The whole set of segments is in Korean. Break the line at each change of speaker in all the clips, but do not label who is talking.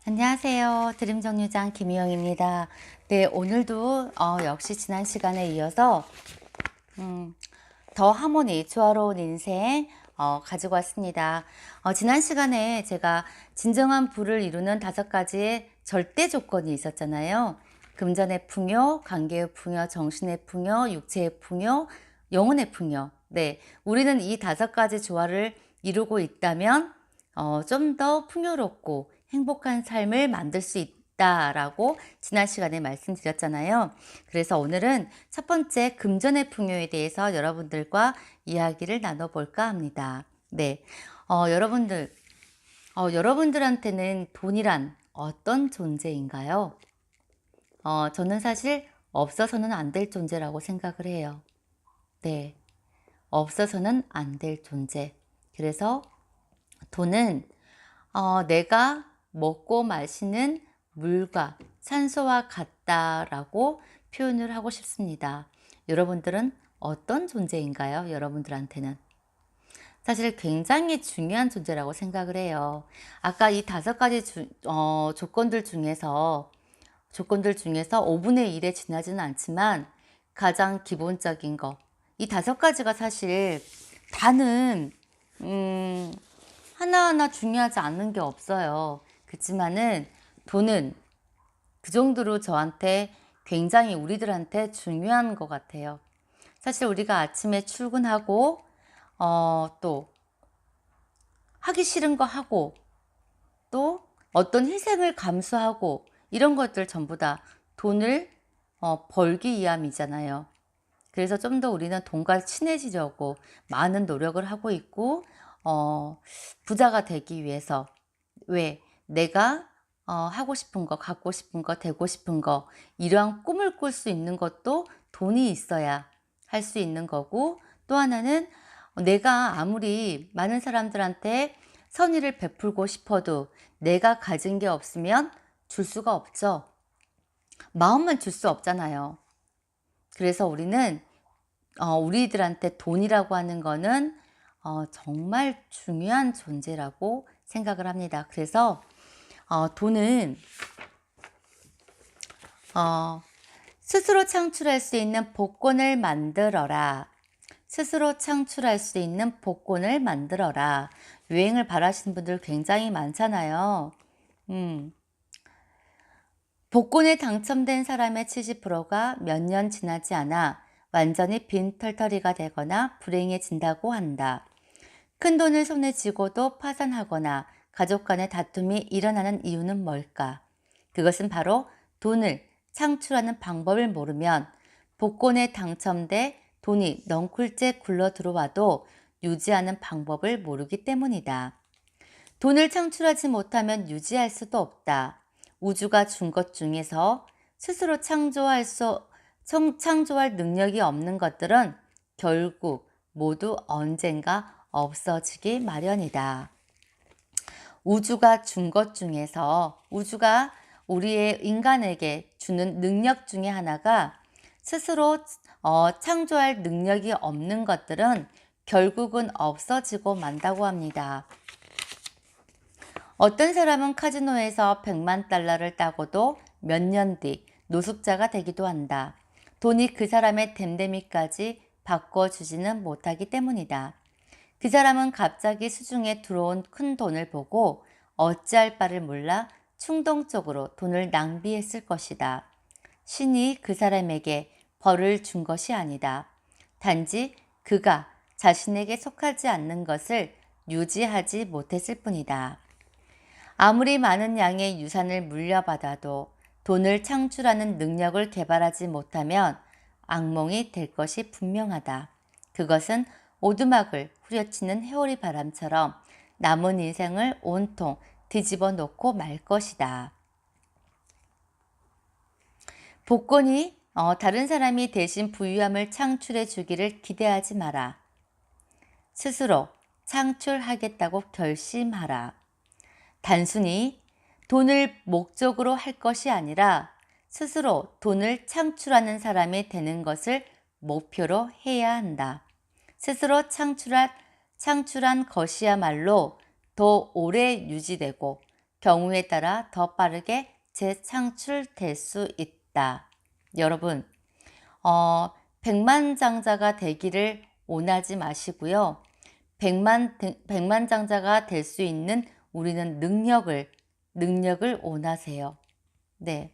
안녕하세요. 드림정류장 김희영입니다. 네, 오늘도 역시 지난 시간에 이어서 음, 더 하모니, 조화로운 인생 가지고 왔습니다. 지난 시간에 제가 진정한 부를 이루는 5가지의 절대 조건이 있었잖아요. 금전의 풍요, 관계의 풍요, 정신의 풍요, 육체의 풍요, 영혼의 풍요. 네, 우리는 이 5가지 조화를 이루고 있다면 좀 더 풍요롭고 행복한 삶을 만들 수 있다라고 지난 시간에 말씀드렸잖아요. 그래서 오늘은 첫 번째 금전의 풍요에 대해서 여러분들과 이야기를 나눠볼까 합니다. 네, 여러분들, 여러분들한테는 돈이란 어떤 존재인가요? 저는 사실 없어서는 안 될 존재라고 생각을 해요. 네, 없어서는 안 될 존재. 그래서 돈은 내가 먹고 마시는 물과 산소와 같다라고 표현을 하고 싶습니다. 여러분들은 어떤 존재인가요? 여러분들한테는. 사실 굉장히 중요한 존재라고 생각을 해요. 아까 이 5가지 조건들 중에서 5분의 1에 지나지는 않지만 가장 기본적인 거, 이 5가지가 사실 다는 하나하나 중요하지 않는 게 없어요. 그렇지만은 돈은 그 정도로 저한테 굉장히 우리들한테 중요한 것 같아요. 사실 우리가 아침에 출근하고 또 하기 싫은 거 하고 또 어떤 희생을 감수하고 이런 것들 전부 다 돈을 벌기 위함이잖아요. 그래서 좀 더 우리는 돈과 친해지려고 많은 노력을 하고 있고 부자가 되기 위해서 왜 내가 하고 싶은 거, 갖고 싶은 거, 되고 싶은 거 이러한 꿈을 꿀 수 있는 것도 돈이 있어야 할 수 있는 거고 또 하나는 내가 아무리 많은 사람들한테 선의를 베풀고 싶어도 내가 가진 게 없으면 줄 수가 없죠. 마음만 줄 수 없잖아요. 그래서 우리는 우리들한테 돈이라고 하는 거는 정말 중요한 존재라고 생각을 합니다. 그래서 돈은 스스로 창출할 수 있는 복권을 만들어라. 스스로 창출할 수 있는 복권을 만들어라. 유행을 바라시는 분들 굉장히 많잖아요. 음, 복권에 당첨된 사람의 70%가 몇 년 지나지 않아 완전히 빈털터리가 되거나 불행해진다고 한다. 큰 돈을 손에 쥐고도 파산하거나 가족 간의 다툼이 일어나는 이유는 뭘까? 그것은 바로 돈을 창출하는 방법을 모르면 복권에 당첨돼 돈이 넝쿨째 굴러 들어와도 유지하는 방법을 모르기 때문이다. 돈을 창출하지 못하면 유지할 수도 없다. 우주가 준 것 중에서 스스로 창조할 능력이 없는 것들은 결국 모두 언젠가 없어지기 마련이다. 우주가 준 것 중에서 우주가 우리의 인간에게 주는 능력 중에 하나가 스스로 창조할 능력이 없는 것들은 결국은 없어지고 만다고 합니다. 어떤 사람은 카지노에서 100만 달러를 따고도 몇 년 뒤 노숙자가 되기도 한다. 돈이 그 사람의 댐데미까지 바꿔주지는 못하기 때문이다. 그 사람은 갑자기 수중에 들어온 큰 돈을 보고 어찌할 바를 몰라 충동적으로 돈을 낭비했을 것이다. 신이 그 사람에게 벌을 준 것이 아니다. 단지 그가 자신에게 속하지 않는 것을 유지하지 못했을 뿐이다. 아무리 많은 양의 유산을 물려받아도 돈을 창출하는 능력을 개발하지 못하면 악몽이 될 것이 분명하다. 그것은 오두막을 후려치는 회오리 바람처럼 남은 인생을 온통 뒤집어 놓고 말 것이다. 복권이 다른 사람이 대신 부유함을 창출해 주기를 기대하지 마라. 스스로 창출하겠다고 결심하라. 단순히 돈을 목적으로 할 것이 아니라 스스로 돈을 창출하는 사람이 되는 것을 목표로 해야 한다. 스스로 창출한 것이야말로 더 오래 유지되고 경우에 따라 더 빠르게 재창출될 수 있다. 여러분, 백만장자가 되기를 원하지 마시고요. 백만장자가 될 수 있는 우리는 능력을 원하세요. 네.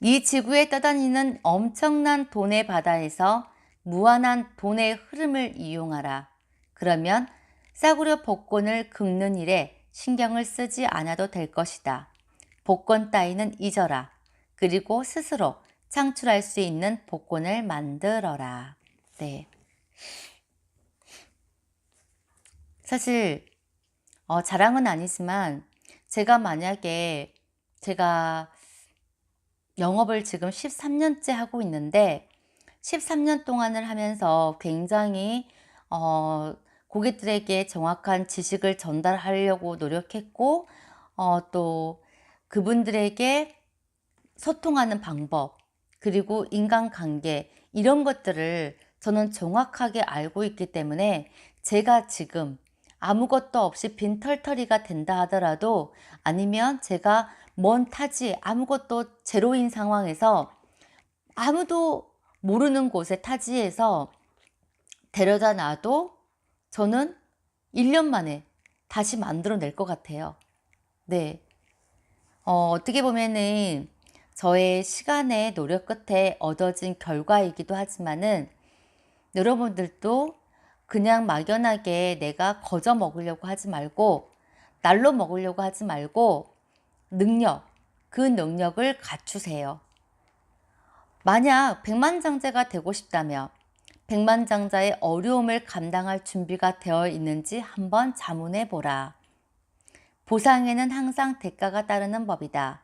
이 지구에 떠다니는 엄청난 돈의 바다에서 무한한 돈의 흐름을 이용하라. 그러면 싸구려 복권을 긁는 일에 신경을 쓰지 않아도 될 것이다. 복권 따위는 잊어라. 그리고 스스로 창출할 수 있는 복권을 만들어라. 네. 사실 자랑은 아니지만 제가 만약에 제가 영업을 지금 13년째 하고 있는데 13년 동안을 하면서 굉장히 고객들에게 정확한 지식을 전달하려고 노력했고 또 그분들에게 소통하는 방법 그리고 인간관계 이런 것들을 저는 정확하게 알고 있기 때문에 제가 지금 아무것도 없이 빈털터리가 된다 하더라도 아니면 제가 먼 타지 아무것도 제로인 상황에서 아무도 모르는 곳에 타지에서 데려다 놔도 저는 1년 만에 다시 만들어낼 것 같아요. 네. 어떻게 보면은 저의 시간의 노력 끝에 얻어진 결과이기도 하지만은 여러분들도 그냥 막연하게 내가 거저 먹으려고 하지 말고 날로 먹으려고 하지 말고 그 능력을 갖추세요. 만약 백만장자가 되고 싶다면 백만장자의 어려움을 감당할 준비가 되어 있는지 한번 자문해 보라. 보상에는 항상 대가가 따르는 법이다.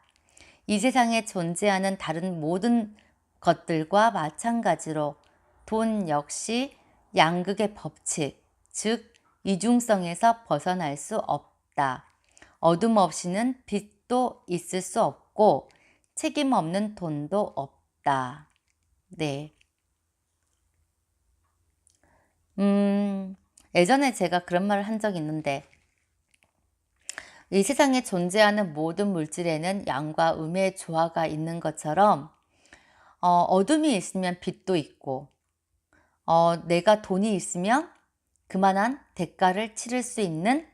이 세상에 존재하는 다른 모든 것들과 마찬가지로 돈 역시 양극의 법칙, 즉 이중성에서 벗어날 수 없다. 어둠 없이는 빛도 있을 수 없고 책임 없는 돈도 없다. 네. 예전에 제가 그런 말을 한 적이 있는데 이 세상에 존재하는 모든 물질에는 양과 음의 조화가 있는 것처럼 어둠이 있으면 빛도 있고 내가 돈이 있으면 그만한 대가를 치를 수 있는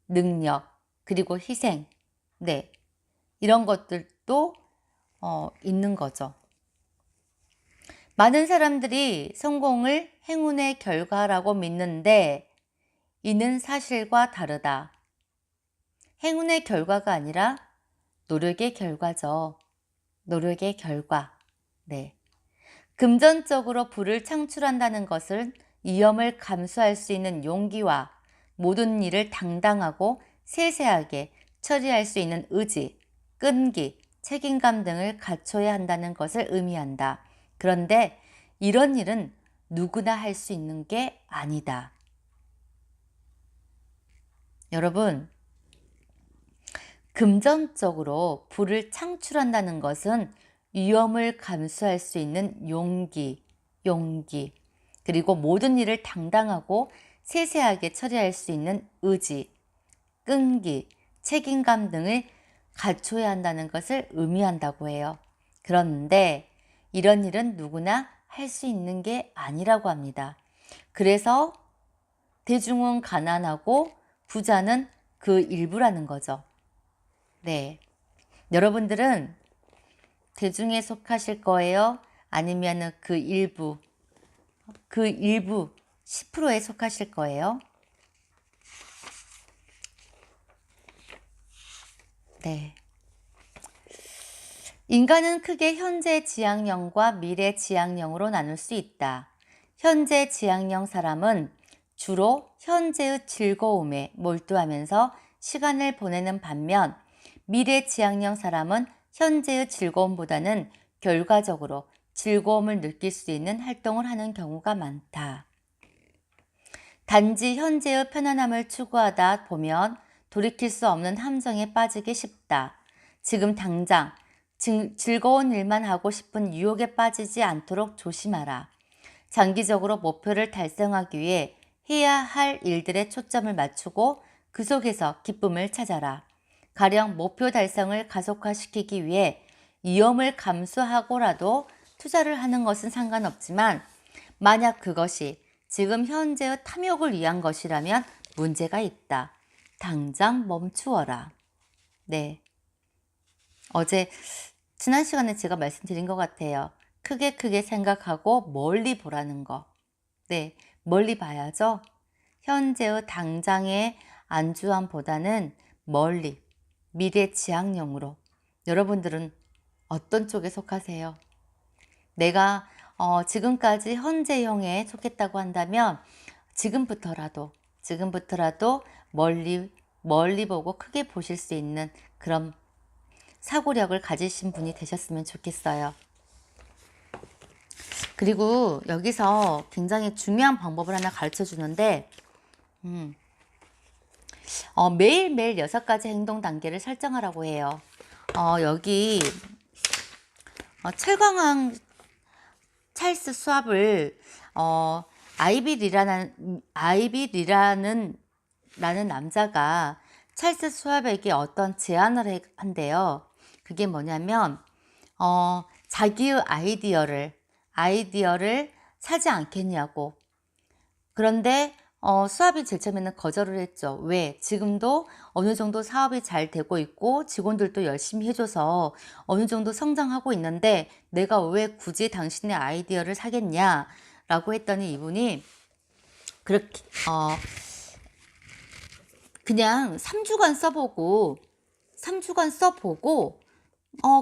능력 그리고 희생 네 이런 것들도 있는 거죠. 많은 사람들이 성공을 행운의 결과라고 믿는데 이는 사실과 다르다. 행운의 결과가 아니라 노력의 결과죠. 노력의 결과. 네. 금전적으로 부를 창출한다는 것은 위험을 감수할 수 있는 용기와 모든 일을 당당하고 세세하게 처리할 수 있는 의지, 끈기, 책임감 등을 갖춰야 한다는 것을 의미한다. 그런데 이런 일은 누구나 할 수 있는 게 아니다. 여러분, 금전적으로 부를 창출한다는 것은 위험을 감수할 수 있는 용기, 그리고 모든 일을 당당하고 세세하게 처리할 수 있는 의지, 끈기, 책임감 등을 갖춰야 한다는 것을 의미한다고 해요. 그런데 이런 일은 누구나 할 수 있는 게 아니라고 합니다. 그래서 대중은 가난하고 부자는 그 일부라는 거죠. 네. 여러분들은 대중에 속하실 거예요? 아니면 그 일부 10%에 속하실 거예요? 네. 인간은 크게 현재 지향형과 미래 지향형으로 나눌 수 있다. 현재 지향형 사람은 주로 현재의 즐거움에 몰두하면서 시간을 보내는 반면 미래 지향형 사람은 현재의 즐거움보다는 결과적으로 즐거움을 느낄 수 있는 활동을 하는 경우가 많다. 단지 현재의 편안함을 추구하다 보면 돌이킬 수 없는 함정에 빠지기 쉽다. 지금 당장 즐거운 일만 하고 싶은 유혹에 빠지지 않도록 조심하라. 장기적으로 목표를 달성하기 위해 해야 할 일들에 초점을 맞추고 그 속에서 기쁨을 찾아라. 가령 목표 달성을 가속화시키기 위해 위험을 감수하고라도 투자를 하는 것은 상관없지만 만약 그것이 지금 현재의 탐욕을 위한 것이라면 문제가 있다. 당장 멈추어라. 네. 지난 시간에 제가 말씀드린 것 같아요. 크게 생각하고 멀리 보라는 거. 네. 멀리 봐야죠. 현재의 당장의 안주함보다는 멀리, 미래 지향형으로. 여러분들은 어떤 쪽에 속하세요? 내가 지금까지 현재형에 속했다고 한다면 지금부터라도 멀리 보고 크게 보실 수 있는 그런 사고력을 가지신 분이 되셨으면 좋겠어요. 그리고 여기서 굉장히 중요한 방법을 하나 가르쳐 주는데 매일매일 6가지 행동 단계를 설정하라고 해요. 여기 철광왕 찰스 수압을 아이비 리라는 남자가 찰스 수압에게 어떤 제안을 한대요. 그게 뭐냐면 자기의 아이디어를 사지 않겠냐고. 그런데 수압이 제일 처음에는 거절을 했죠. 왜? 지금도 어느 정도 사업이 잘 되고 있고 직원들도 열심히 해줘서 어느 정도 성장하고 있는데 내가 왜 굳이 당신의 아이디어를 사겠냐? 라고 했더니 이분이 그렇게 그냥 3주간 써보고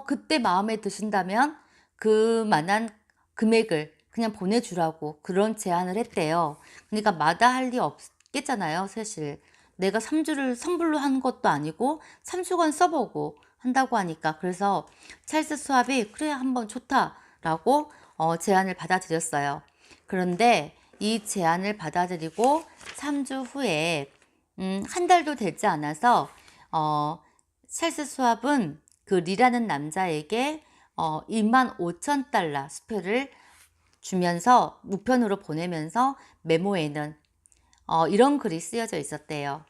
그때 마음에 드신다면 그만한 금액을 그냥 보내주라고 그런 제안을 했대요. 그러니까 마다할 리 없겠잖아요. 사실 내가 3주를 선불로 한 것도 아니고 3주간 써보고 한다고 하니까. 그래서 찰스 수압이 그래 한번 좋다라고 제안을 받아들였어요. 그런데 이 제안을 받아들이고 3주 후에 한 달도 되지 않아서 찰스 수압은 그 리라는 남자에게 25,000달러 수표를 주면서 우편으로 보내면서 메모에는 이런 글이 쓰여져 있었대요.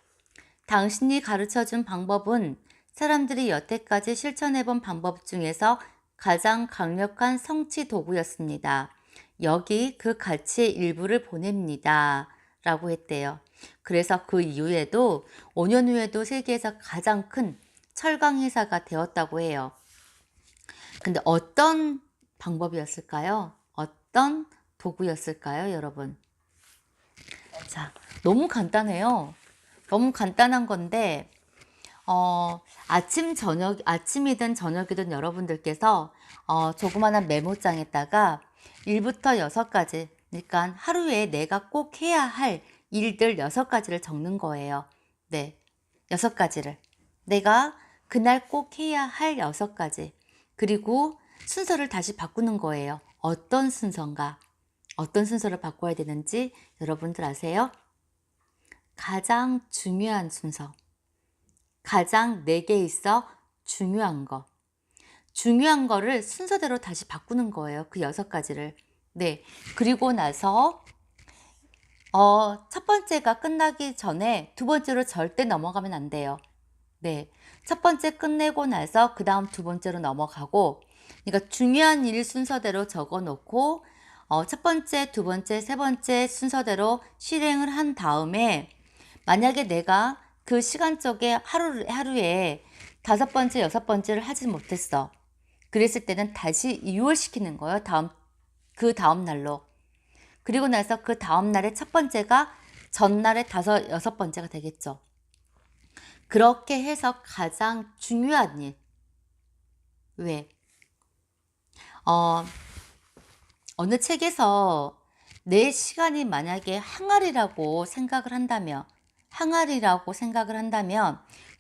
당신이 가르쳐준 방법은 사람들이 여태까지 실천해본 방법 중에서 가장 강력한 성취 도구였습니다. 여기 그 가치의 일부를 보냅니다. 라고 했대요. 그래서 그 이후에도 5년 후에도 세계에서 가장 큰 철강 회사가 되었다고 해요. 근데 어떤 방법이었을까요? 어떤 도구였을까요, 여러분? 자, 너무 간단해요. 너무 간단한 건데 아침이든 저녁이든 여러분들께서 조그마한 메모장에다가 1부터 6가지, 그러니까 하루에 내가 꼭 해야 할 일들 6가지를 적는 거예요. 네, 6가지를. 내가 그날 꼭 해야 할 6가지. 그리고 순서를 다시 바꾸는 거예요. 어떤 순서인가? 어떤 순서를 바꿔야 되는지 여러분들 아세요? 가장 중요한 순서. 가장 내게 있어 중요한 거. 중요한 거를 순서대로 다시 바꾸는 거예요. 그 6가지를. 네. 그리고 나서 첫 번째가 끝나기 전에 두 번째로 절대 넘어가면 안 돼요. 네. 첫 번째 끝내고 나서 그 다음 두 번째로 넘어가고, 그러니까 중요한 일 순서대로 적어 놓고 첫 번째, 두 번째, 세 번째 순서대로 실행을 한 다음에 만약에 내가 그 시간적에 하루에 5번째, 6번째를 하지 못했어. 그랬을 때는 다시 이월시키는 거예요. 그 다음 날로. 그리고 나서 그 다음 날의 첫 번째가 전날의 5, 6번째가 되겠죠. 그렇게 해서 가장 중요한 일. 왜? 어느 책에서 내 시간이 만약에 항아리라고 생각을 한다면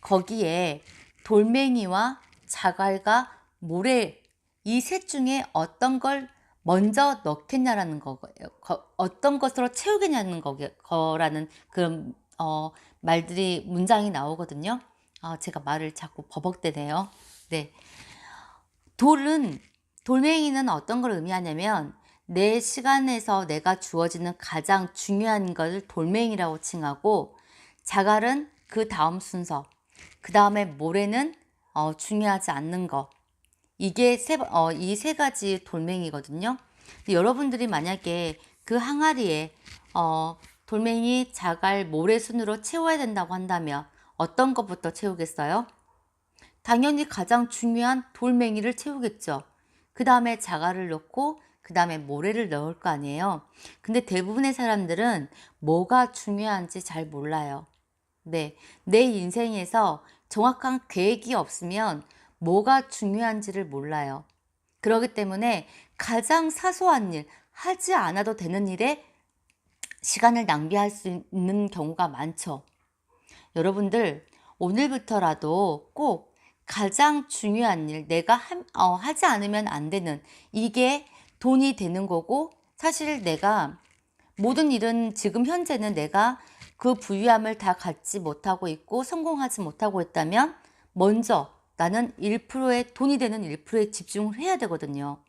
거기에 돌멩이와 자갈과 모래 이 셋 중에 어떤 걸 먼저 넣겠냐라는 거예요. 어떤 것으로 채우겠냐는 거라는 그런 문장이 나오거든요. 제가 말을 자꾸 버벅대네요. 네. 돌멩이는 어떤 걸 의미하냐면 내 시간에서 내가 주어지는 가장 중요한 것을 돌멩이라고 칭하고, 자갈은 그 다음 순서, 그 다음에 모래는 중요하지 않는 거. 이게 이 세 가지 돌멩이거든요. 근데 여러분들이 만약에 그 항아리에 돌멩이, 자갈, 모래 순으로 채워야 된다고 한다면 어떤 것부터 채우겠어요? 당연히 가장 중요한 돌멩이를 채우겠죠. 그 다음에 자갈을 넣고 그 다음에 모래를 넣을 거 아니에요. 근데 대부분의 사람들은 뭐가 중요한지 잘 몰라요. 네, 내 인생에서 정확한 계획이 없으면 뭐가 중요한지를 몰라요. 그렇기 때문에 가장 사소한 일, 하지 않아도 되는 일에 시간을 낭비할 수 있는 경우가 많죠. 여러분들, 오늘부터라도 꼭 가장 중요한 일, 내가 하지 않으면 안 되는, 이게 돈이 되는 거고, 사실 내가 모든 일은 지금 현재는 내가 그 부유함을 다 갖지 못하고 있고 성공하지 못하고 있다면 먼저 나는 1%의 돈이 되는 1%에 집중을 해야 되거든요.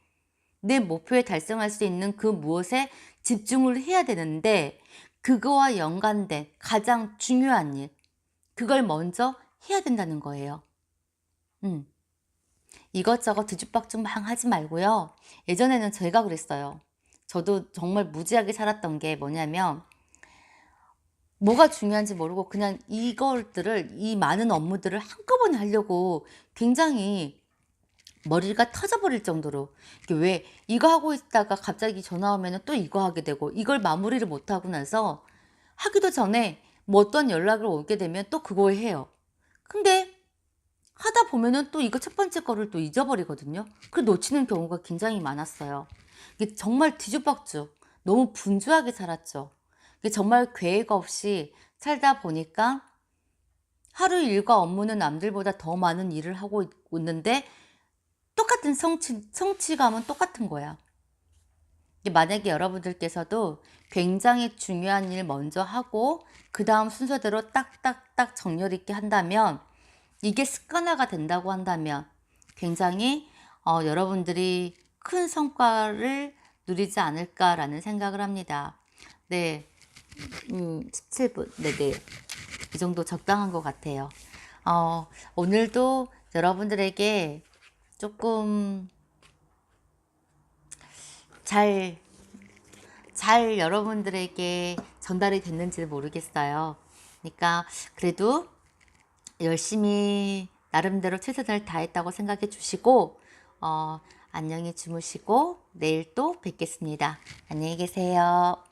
내 목표에 달성할 수 있는 그 무엇에 집중을 해야 되는데 그거와 연관된 가장 중요한 일, 그걸 먼저 해야 된다는 거예요. 이것저것 뒤죽박죽 막 하지 말고요. 예전에는 제가 그랬어요. 저도 정말 무지하게 살았던 게 뭐냐면 뭐가 중요한지 모르고 그냥 이것들을, 이 많은 업무들을 한꺼번에 하려고 굉장히 머리가 터져버릴 정도로, 이게 왜 이거 하고 있다가 갑자기 전화 오면 또 이거 하게 되고, 이걸 마무리를 못하고 나서 하기도 전에 뭐 어떤 연락을 오게 되면 또 그걸 해요. 근데 하다 보면은 또 이거 첫 번째 거를 또 잊어버리거든요. 그 놓치는 경우가 굉장히 많았어요. 이게 정말 뒤죽박죽 너무 분주하게 살았죠. 이게 정말 계획 없이 살다 보니까 하루 일과 업무는 남들보다 더 많은 일을 하고 있는데 똑같은 성취감은 똑같은 거야. 만약에 여러분들께서도 굉장히 중요한 일 먼저 하고 그 다음 순서대로 딱딱딱 정렬 있게 한다면, 이게 습관화가 된다고 한다면 굉장히 여러분들이 큰 성과를 누리지 않을까라는 생각을 합니다. 네, 17분. 네네. 이 정도 적당한 것 같아요. 오늘도 여러분들에게 조금 잘 여러분들에게 전달이 됐는지 모르겠어요. 그러니까 그래도 열심히 나름대로 최선을 다했다고 생각해 주시고 안녕히 주무시고 내일 또 뵙겠습니다. 안녕히 계세요.